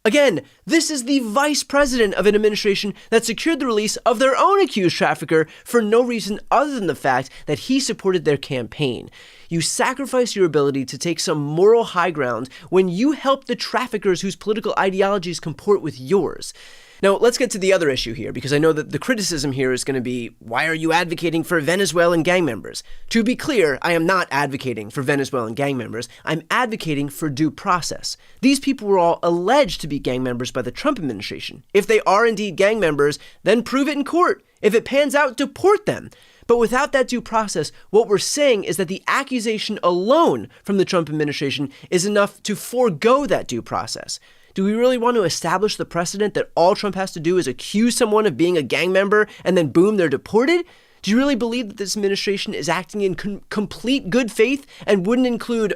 Again, this is the vice president of an administration that secured the release of their own accused trafficker for no reason other than the fact that he supported their campaign. You sacrifice your ability to take some moral high ground when you help the traffickers whose political ideologies comport with yours. Now, let's get to the other issue here, because I know that the criticism here is going to be, why are you advocating for Venezuelan gang members? To be clear, I am not advocating for Venezuelan gang members. I'm advocating for due process. These people were all alleged to be gang members by the Trump administration. If they are indeed gang members, then prove it in court. If it pans out, deport them. But without that due process, what we're saying is that the accusation alone from the Trump administration is enough to forego that due process. Do we really want to establish the precedent that all Trump has to do is accuse someone of being a gang member and then boom, they're deported? Do you really believe that this administration is acting in complete good faith and wouldn't include,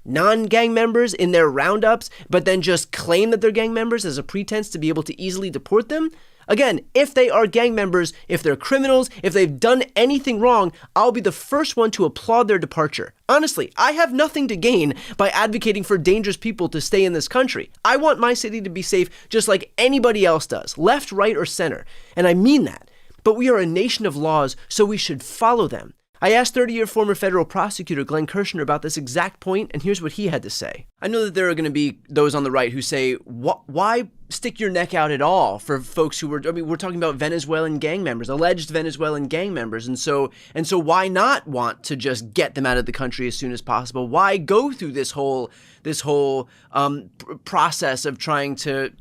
non-gang members in their roundups, but then just claim that they're gang members as a pretense to be able to easily deport them? Again, if they are gang members, if they're criminals, if they've done anything wrong, I'll be the first one to applaud their departure. Honestly, I have nothing to gain by advocating for dangerous people to stay in this country. I want my city to be safe just like anybody else does, left, right, or center. And I mean that. But we are a nation of laws, so we should follow them. I asked 30-year former federal prosecutor Glenn Kirshner about this exact point, and here's what he had to say. I know that there are going to be those on the right who say, why stick your neck out at all for folks who we're talking about Venezuelan gang members, alleged Venezuelan gang members, and so why not want to just get them out of the country as soon as possible? Why go through this whole process of trying to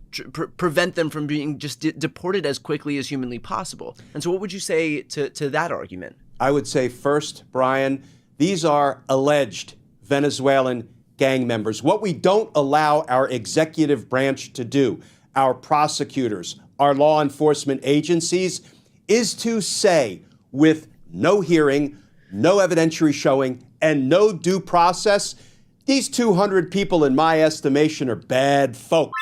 prevent them from being just deported as quickly as humanly possible? And so what would you say to that argument? I would say first, Brian, these are alleged Venezuelan gang members. What we don't allow our executive branch to do, our prosecutors, our law enforcement agencies, is to say with no hearing, no evidentiary showing, and no due process, these 200 people, in my estimation, are bad folk.